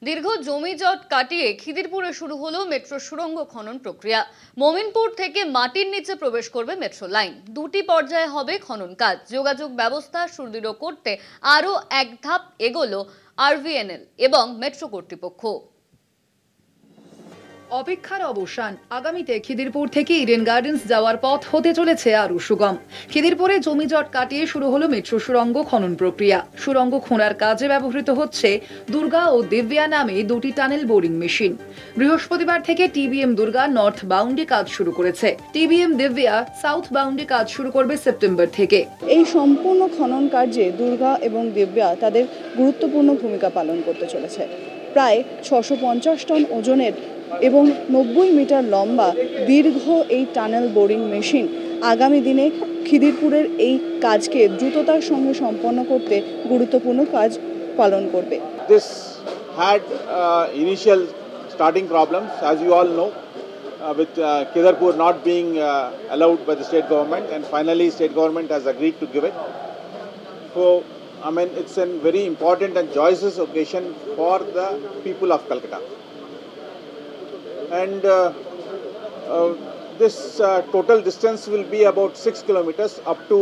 দীর্ঘ জমি জট কাটিয়ে খিদিরপুরে শুরু হলো মেট্রো সুড়ঙ্গ খনন প্রক্রিয়া। মোমিনপুর থেকে মাটির নিচে প্রবেশ করবে মেট্রো লাইন। দুটি পর্যায়ে হবে খনন কাজ। যোগাযোগ ব্যবস্থা সুদৃঢ় করতে আরও এক ধাপ এগোলো আরভিএনএল এবং মেট্রো কর্তৃপক্ষ। অপেক্ষার অবসান। আগামীতে খিদিরপুর থেকে ইডেন গার্ডেন্স যাওয়ার পথ হতে চলেছে আরও সুগম। খিদিরপুরে জমি জট কাটিয়ে শুরু হলো মেট্রো সুড়ঙ্গ খনন প্রক্রিয়া। সুড়ঙ্গ খোঁড়ার কাজে ব্যবহৃত হচ্ছে দুর্গা ও দিব্যা নামে দুটি টানেল বোরিং মেশিন। বৃহস্পতিবার থেকে টিবিএম দুর্গা নর্থ বাউন্ডে কাজ শুরু করেছে। টিবিএম দিব্যা সাউথ বাউন্ডে কাজ শুরু করবে সেপ্টেম্বর থেকে। এই সম্পূর্ণ খনন কার্যে দুর্গা এবং দিব্যা তাদের গুরুত্বপূর্ণ ভূমিকা পালন করতে চলেছে। প্রায় 650 টন ওজনের এবং 90 মিটার লম্বা দীর্ঘ এই টানেল বোরিং মেশিন আগামী দিনে খিদিরপুরের এই কাজকে দ্রুততার সঙ্গে সম্পন্ন করতে গুরুত্বপূর্ণ কাজ পালন করবে। This had initial starting problems, as you all know, with Khidirpur not being allowed by the state government, and finally state government has agreed to give it. So, I mean, it's a very important and joyous occasion for the people of Calcutta. And this total distance will be about 6 kilometers up to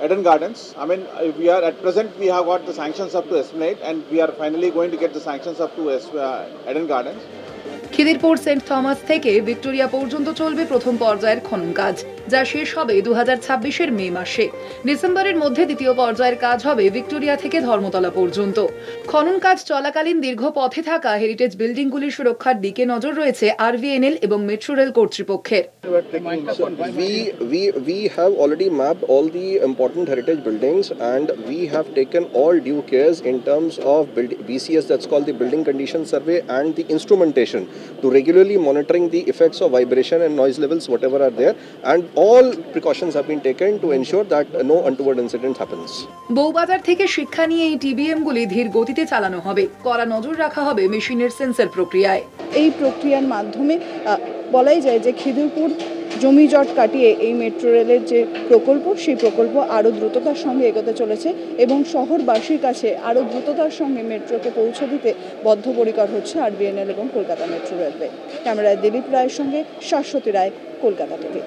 Eden Gardens. I mean, we are at present we have got the sanctions up to Esplanade, and we are finally going to get the sanctions up to Eden Gardens. Khidirpur Saint Thomas থেকে Victoria পর্যন্ত চলবে প্রথম পর্যায়ের খনন কাজ, যা শেষ হবে 2026-এর মে মাসে। ডিসেম্বরের মধ্যে দ্বিতীয় পর্যায়ের কাজ হবে ভিক্টোরিয়া থেকে ধর্মতলা পর্যন্ত। খনন কাজ চলাকালীন দীর্ঘ পথে থাকা হেরিটেজ বিল্ডিংগুলির সুরক্ষার দিকে নজর রয়েছে আরভিএনএল এবং মেট্রো রেল কর্তৃপক্ষের। We have already mapped all the important heritage buildings, and we have taken all due cares in terms of BCS, that's called the Building Condition Survey, and the instrumentation to regularly monitoring the effects of vibration and noise levels whatever are there, and all precautions have been taken to ensure that no untoward incident happens. Bowbazar থেকে শিক্ষা নিয়ে এই টিবিএমগুলি ধীর গতিতে চালানো হবে। কড়া নজর রাখা হবে মেশিনের সেন্সর প্রক্রিয়ায়। এই প্রক্রিয়ার মাধ্যমে বলাই যায় যে খিদিরপুর জমি জট কাটিয়ে এই মেট্রো রেলের যে প্রকল্প, সেই প্রকল্প আরও দ্রুততার সঙ্গে এগোতে চলেছে এবং শহরবাসীর কাছে আরও দ্রুততার সঙ্গে মেট্রোকে পৌঁছে দিতে বদ্ধপরিকর হচ্ছে আরভিএনএল এবং কলকাতা মেট্রো রেলওয়ে। ক্যামেরায় দিলীপ রায়ের সঙ্গে শাশ্বতী রায়, কলকাতা থেকে।